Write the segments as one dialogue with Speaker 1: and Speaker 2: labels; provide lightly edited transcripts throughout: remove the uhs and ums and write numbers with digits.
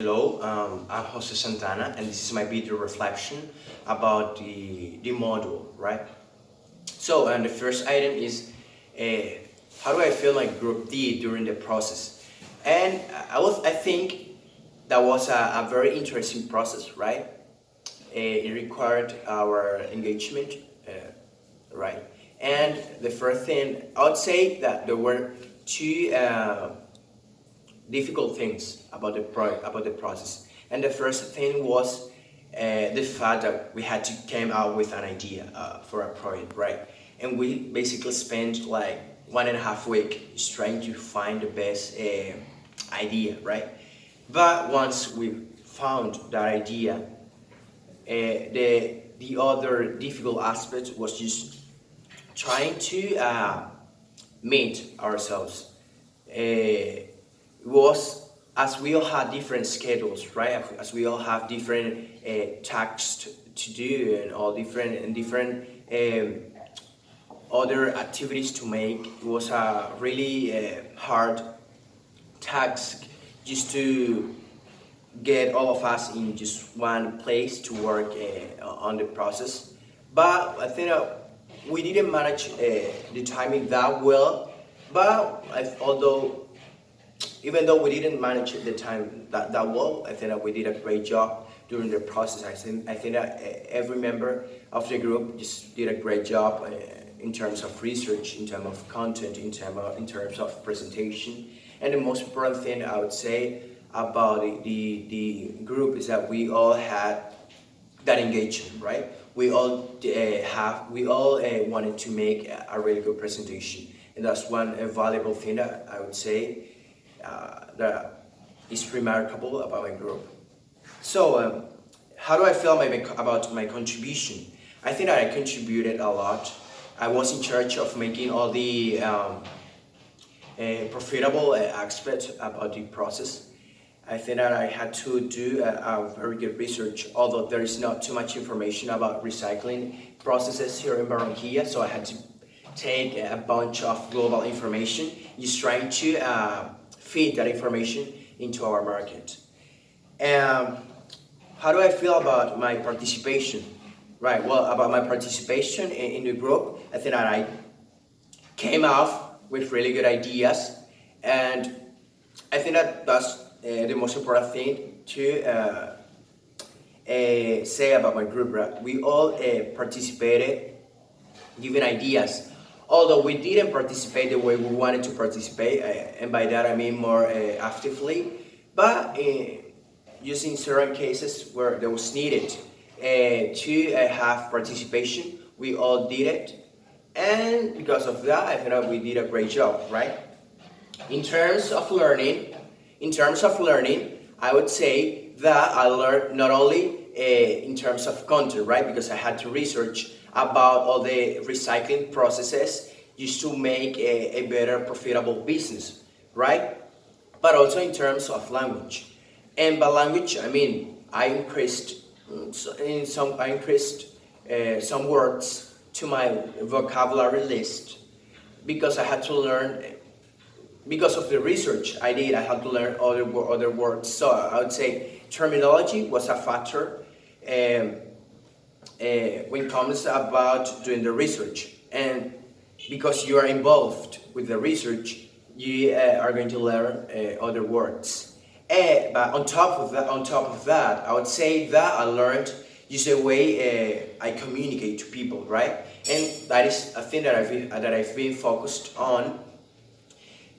Speaker 1: Hello, I'm José Santana, and this is my video reflection about the module, right? So, and the first item is how do I feel my group did during the process? And I think that was a very interesting process, right? It required our engagement, right? And the first thing I would say that there were two difficult things about the process. And the first thing was the fact that we had to come out with an idea for a project, right? And we basically spent like 1.5 weeks just trying to find the best idea, right? But once we found that idea, the other difficult aspect was just trying to meet ourselves. Was as we all had different schedules, right? As we all have different tasks to do and all different other activities to make. It was a really hard task just to get all of us in just one place to work on the process. But I think we didn't manage the timing that well. But although even though we didn't manage the time that well, I think that we did a great job during the process. I think that every member of the group just did a great job in terms of research, in terms of content, in terms of presentation. And the most important thing I would say about the group is that we all had that engagement, right? We all wanted to make a really good presentation, and that's one valuable thing that I would say that is remarkable about my group. So, how do I feel about my contribution? I think that I contributed a lot. I was in charge of making all the profitable aspects about the process. I think that I had to do a very good research, although there is not too much information about recycling processes here in Barranquilla, so I had to take a bunch of global information, just trying to feed that information into our market. How do I feel about my participation? Right, well, about my participation in the group, I think that I came out with really good ideas, and I think that that's the most important thing to say about my group. Right? We all participated, giving ideas. Although we didn't participate the way we wanted to participate, and by that I mean more actively, but using certain cases where there was needed to have participation, we all did it, and because of that, I think that we did a great job, right? In terms of learning, I would say that I learned not only in terms of content, right? Because I had to research about all the recycling processes just to make a better profitable business, right? But also in terms of language. And by language, I mean I increased some words to my vocabulary list because I had to learn. Because of the research I did, I had to learn other words. So I would say terminology was a factor when it comes about doing the research. And because you are involved with the research, you are going to learn other words. But on top of that, I would say that I learned just the way I communicate to people, right? And that is a thing that I've been focused on.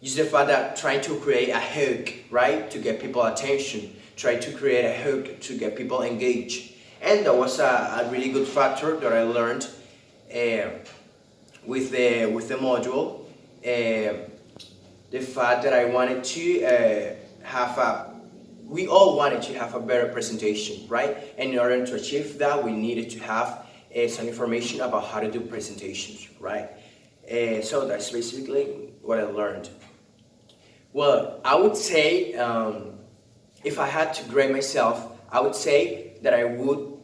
Speaker 1: Just the fact that trying to create a hook, right, to get people attention, try to create a hook to get people engaged, and that was a really good factor that I learned with the module. The fact that I wanted to we all wanted to have a better presentation, right? And in order to achieve that, we needed to have some information about how to do presentations, right? So that's basically what I learned. Well, I would say if I had to grade myself, I would say that I would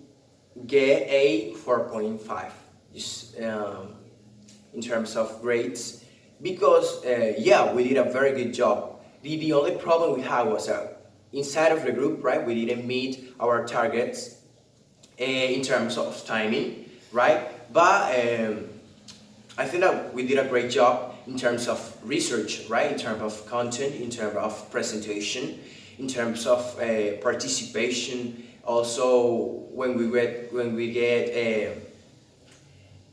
Speaker 1: get a 4.5 just in terms of grades because yeah, we did a very good job. The only problem we had was inside of the group, right, we didn't meet our targets in terms of timing, right? But I think that we did a great job in terms of research, right? In terms of content, in terms of presentation, in terms of participation. Also, when we get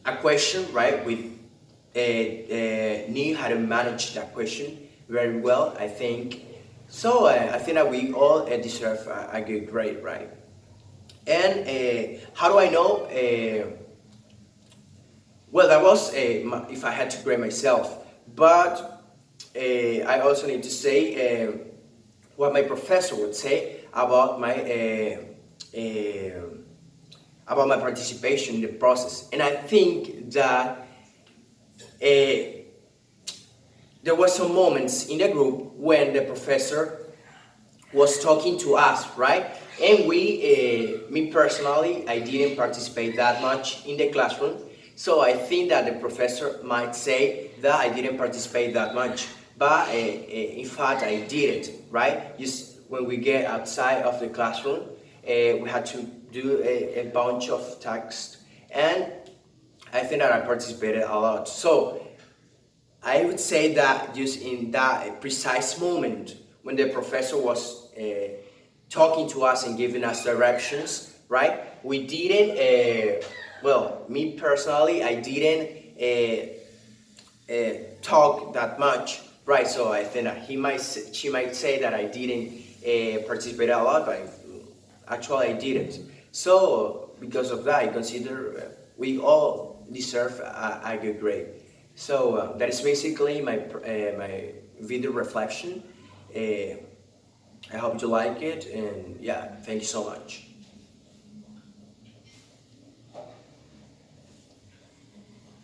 Speaker 1: a question, right? We knew how to manage that question very well, I think. So I think that we all deserve a good grade, right? And how do I know? Well, that was if I had to grade myself, but I also need to say what my professor would say uh, about my participation in the process. And I think that there were some moments in the group when the professor was talking to us, right? And me personally, I didn't participate that much in the classroom. So I think that the professor might say that I didn't participate that much. But in fact, I did it, right? Just when we get outside of the classroom, we had to do a bunch of tasks. And I think that I participated a lot. So I would say that just in that precise moment when the professor was talking to us and giving us directions, right? We didn't, well, me personally, I didn't talk that much, right? So I think that she might say that I didn't participate a lot, but actually I didn't. So because of that, I consider we all deserve a good grade. So that is basically my video reflection. I hope you like it, and yeah, thank you so much.